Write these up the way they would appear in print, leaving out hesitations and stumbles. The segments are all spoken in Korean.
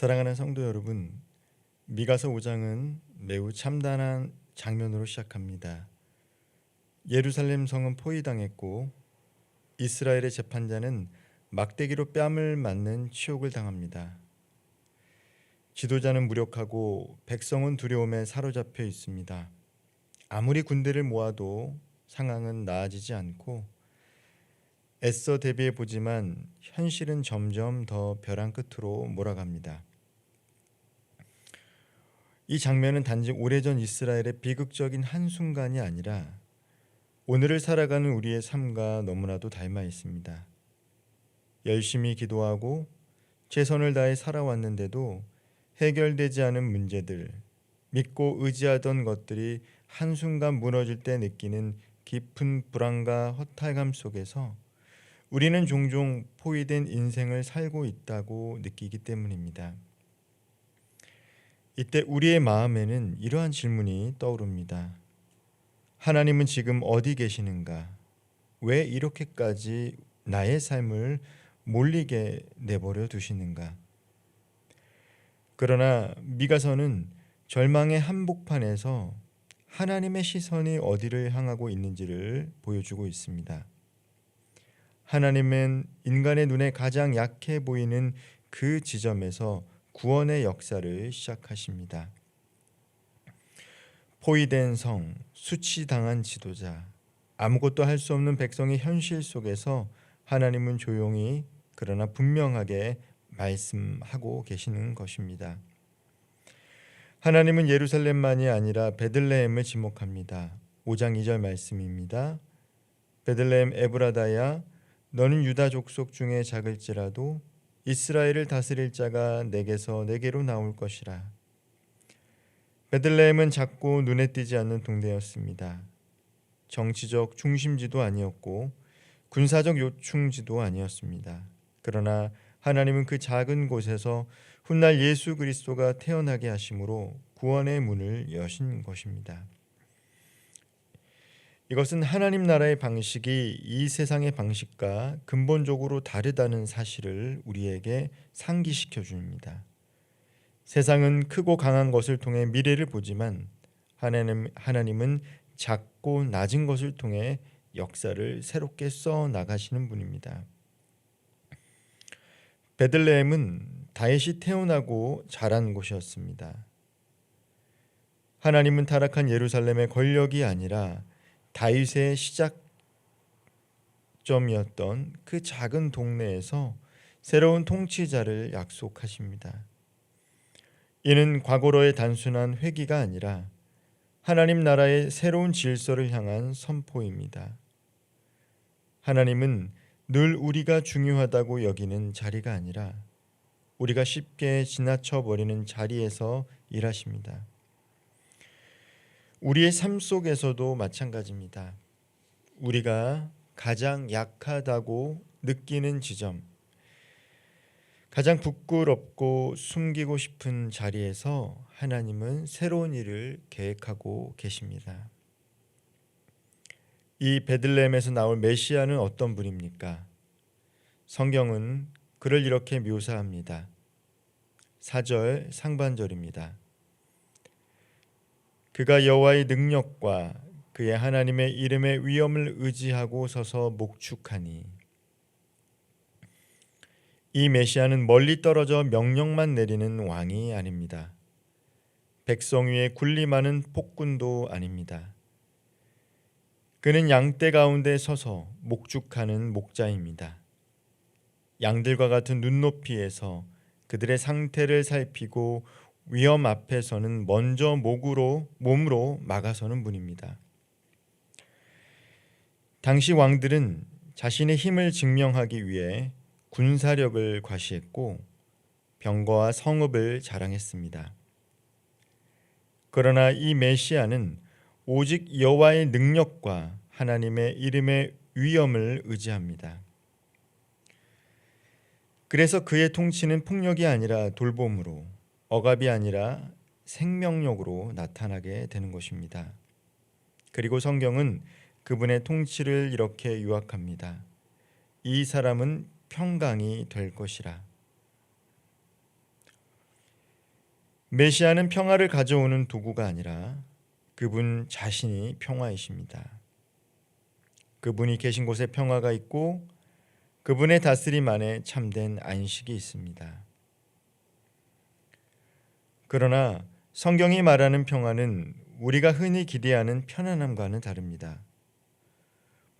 사랑하는 성도 여러분, 미가서 5장은 매우 참담한 장면으로 시작합니다. 예루살렘 성은 포위당했고 이스라엘의 재판자는 막대기로 뺨을 맞는 치욕을 당합니다. 지도자는 무력하고 백성은 두려움에 사로잡혀 있습니다. 아무리 군대를 모아도 상황은 나아지지 않고 애써 대비해 보지만 현실은 점점 더 벼랑 끝으로 몰아갑니다. 이 장면은 단지 오래전 이스라엘의 비극적인 한순간이 아니라 오늘을 살아가는 우리의 삶과 너무나도 닮아 있습니다. 열심히 기도하고 최선을 다해 살아왔는데도 해결되지 않은 문제들, 믿고 의지하던 것들이 한순간 무너질 때 느끼는 깊은 불안과 허탈감 속에서 우리는 종종 포위된 인생을 살고 있다고 느끼기 때문입니다. 이때 우리의 마음에는 이러한 질문이 떠오릅니다. 하나님은 지금 어디 계시는가? 왜 이렇게까지 나의 삶을 몰리게 내버려 두시는가? 그러나 미가서는 절망의 한복판에서 하나님의 시선이 어디를 향하고 있는지를 보여주고 있습니다. 하나님은 인간의 눈에 가장 약해 보이는 그 지점에서 구원의 역사를 시작하십니다. 포위된 성, 수치당한 지도자, 아무것도 할 수 없는 백성의 현실 속에서 하나님은 조용히 그러나 분명하게 말씀하고 계시는 것입니다. 하나님은 예루살렘만이 아니라 베들레헴을 지목합니다. 5장 2절 말씀입니다. 베들레헴 에브라다야, 너는 유다 족속 중에 작을지라도 이스라엘을 다스릴 자가 내게서 내게로 나올 것이라. 베들레헴은 작고 눈에 띄지 않는 동네였습니다. 정치적 중심지도 아니었고 군사적 요충지도 아니었습니다. 그러나 하나님은 그 작은 곳에서 훗날 예수 그리스도가 태어나게 하심으로 구원의 문을 여신 것입니다. 이것은 하나님 나라의 방식이 이 세상의 방식과 근본적으로 다르다는 사실을 우리에게 상기시켜 줍니다. 세상은 크고 강한 것을 통해 미래를 보지만 하나님은 작고 낮은 것을 통해 역사를 새롭게 써 나가시는 분입니다. 베들레헴은 다윗이 태어나고 자란 곳이었습니다. 하나님은 타락한 예루살렘의 권력이 아니라 다윗의 시작점이었던 그 작은 동네에서 새로운 통치자를 약속하십니다. 이는 과거로의 단순한 회귀가 아니라 하나님 나라의 새로운 질서를 향한 선포입니다. 하나님은 늘 우리가 중요하다고 여기는 자리가 아니라 우리가 쉽게 지나쳐버리는 자리에서 일하십니다. 우리의 삶 속에서도 마찬가지입니다. 우리가 가장 약하다고 느끼는 지점, 가장 부끄럽고 숨기고 싶은 자리에서 하나님은 새로운 일을 계획하고 계십니다. 이 베들레헴에서 나올 메시아는 어떤 분입니까? 성경은 그를 이렇게 묘사합니다. 4절 상반절입니다. 그가 여호와의 능력과 그의 하나님의 이름의 위엄을 의지하고 서서 목축하니. 이 메시아는 멀리 떨어져 명령만 내리는 왕이 아닙니다. 백성 위에 군림하는 폭군도 아닙니다. 그는 양떼 가운데 서서 목축하는 목자입니다. 양들과 같은 눈높이에서 그들의 상태를 살피고 위험 앞에서는 먼저 몸으로 막아서는 분입니다. 당시 왕들은 자신의 힘을 증명하기 위해 군사력을 과시했고 병거와 성읍을 자랑했습니다. 그러나 이 메시아는 오직 여호와의 능력과 하나님의 이름의 위엄을 의지합니다. 그래서 그의 통치는 폭력이 아니라 돌봄으로, 억압이 아니라 생명력으로 나타나게 되는 것입니다. 그리고 성경은 그분의 통치를 이렇게 요약합니다. 이 사람은 평강이 될 것이라. 메시아는 평화를 가져오는 도구가 아니라 그분 자신이 평화이십니다. 그분이 계신 곳에 평화가 있고 그분의 다스림 안에 참된 안식이 있습니다. 그러나 성경이 말하는 평화는 우리가 흔히 기대하는 편안함과는 다릅니다.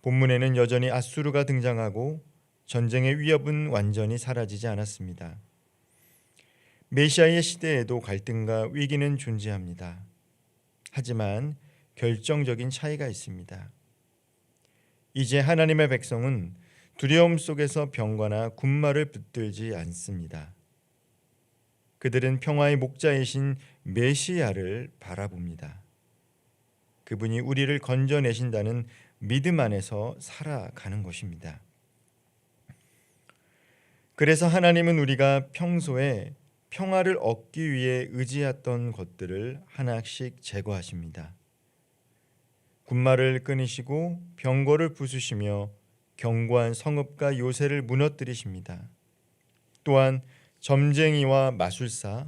본문에는 여전히 아수르가 등장하고 전쟁의 위협은 완전히 사라지지 않았습니다. 메시아의 시대에도 갈등과 위기는 존재합니다. 하지만 결정적인 차이가 있습니다. 이제 하나님의 백성은 두려움 속에서 병과나 군마를 붙들지 않습니다. 그들은 평화의 목자이신 메시아를 바라봅니다. 그분이 우리를 건져내신다는 믿음 안에서 살아가는 것입니다. 그래서 하나님은 우리가 평소에 평화를 얻기 위해 의지했던 것들을 하나씩 제거하십니다. 군마를 끊으시고 병거를 부수시며 견고한 성읍과 요새를 무너뜨리십니다. 또한 점쟁이와 마술사,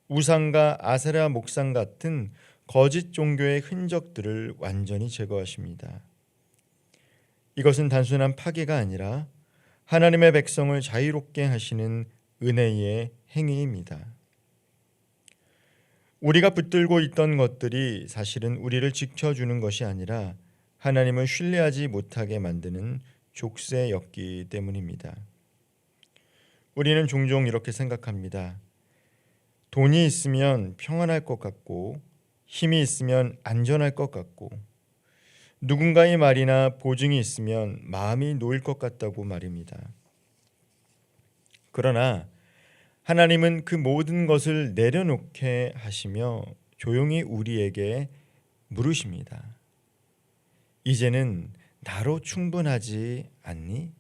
우상과 아세라 목상 같은 거짓 종교의 흔적들을 완전히 제거하십니다. 이것은 단순한 파괴가 아니라 하나님의 백성을 자유롭게 하시는 은혜의 행위입니다. 우리가 붙들고 있던 것들이 사실은 우리를 지켜주는 것이 아니라 하나님을 신뢰하지 못하게 만드는 족쇄였기 때문입니다. 우리는 종종 이렇게 생각합니다. 돈이 있으면 평안할 것 같고 힘이 있으면 안전할 것 같고 누군가의 말이나 보증이 있으면 마음이 놓일 것 같다고 말입니다. 그러나 하나님은 그 모든 것을 내려놓게 하시며 조용히 우리에게 물으십니다. 이제는 나로 충분하지 않니?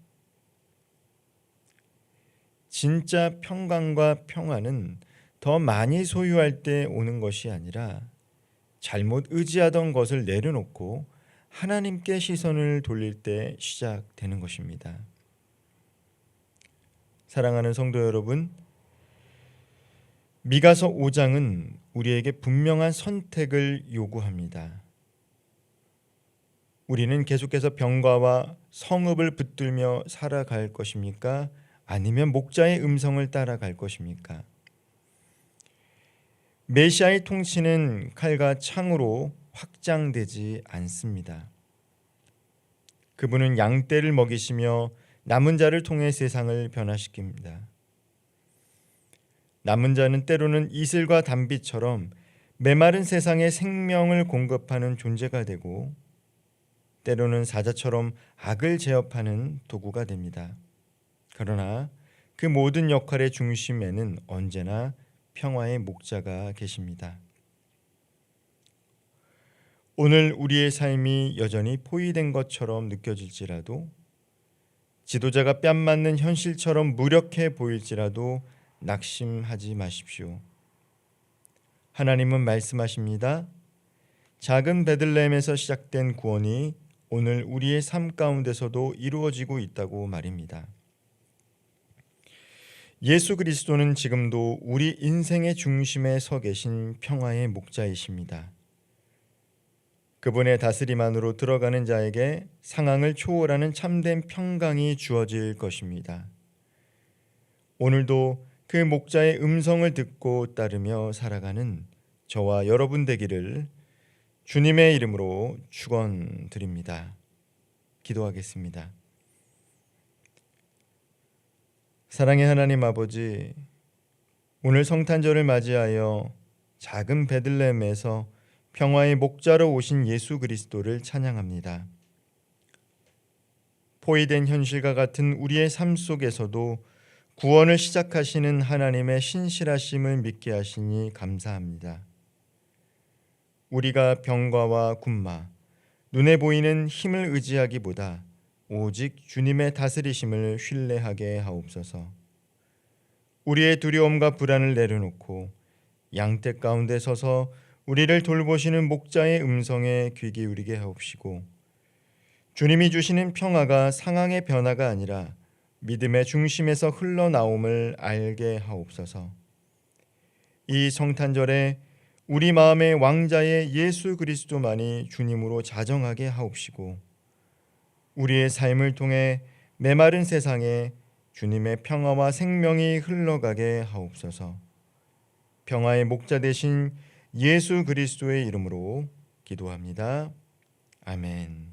진짜 평강과 평화는 더 많이 소유할 때 오는 것이 아니라 잘못 의지하던 것을 내려놓고 하나님께 시선을 돌릴 때 시작되는 것입니다. 사랑하는 성도 여러분, 미가서 5장은 우리에게 분명한 선택을 요구합니다. 우리는 계속해서 병과와 성읍을 붙들며 살아갈 것입니까? 아니면 목자의 음성을 따라갈 것입니까? 메시아의 통치는 칼과 창으로 확장되지 않습니다. 그분은 양떼를 먹이시며 남은 자를 통해 세상을 변화시킵니다. 남은 자는 때로는 이슬과 단비처럼 메마른 세상에 생명을 공급하는 존재가 되고 때로는 사자처럼 악을 제압하는 도구가 됩니다. 그러나 그 모든 역할의 중심에는 언제나 평화의 목자가 계십니다. 오늘 우리의 삶이 여전히 포위된 것처럼 느껴질지라도, 지도자가 뺨 맞는 현실처럼 무력해 보일지라도 낙심하지 마십시오. 하나님은 말씀하십니다. 작은 베들레헴에서 시작된 구원이 오늘 우리의 삶 가운데서도 이루어지고 있다고 말입니다. 예수 그리스도는 지금도 우리 인생의 중심에 서 계신 평화의 목자이십니다. 그분의 다스림 안으로 들어가는 자에게 상황을 초월하는 참된 평강이 주어질 것입니다. 오늘도 그 목자의 음성을 듣고 따르며 살아가는 저와 여러분 되기를 주님의 이름으로 축원드립니다. 기도하겠습니다. 사랑의 하나님 아버지, 오늘 성탄절을 맞이하여 작은 베들레헴에서 평화의 목자로 오신 예수 그리스도를 찬양합니다. 포위된 현실과 같은 우리의 삶 속에서도 구원을 시작하시는 하나님의 신실하심을 믿게 하시니 감사합니다. 우리가 병과와 군마, 눈에 보이는 힘을 의지하기보다 오직 주님의 다스리심을 신뢰하게 하옵소서. 우리의 두려움과 불안을 내려놓고 양떼 가운데 서서 우리를 돌보시는 목자의 음성에 귀 기울이게 하옵시고, 주님이 주시는 평화가 상황의 변화가 아니라 믿음의 중심에서 흘러나옴을 알게 하옵소서. 이 성탄절에 우리 마음의 왕자의 예수 그리스도만이 주님으로 자정하게 하옵시고 우리의 삶을 통해 메마른 세상에 주님의 평화와 생명이 흘러가게 하옵소서. 평화의 목자 되신 예수 그리스도의 이름으로 기도합니다. 아멘.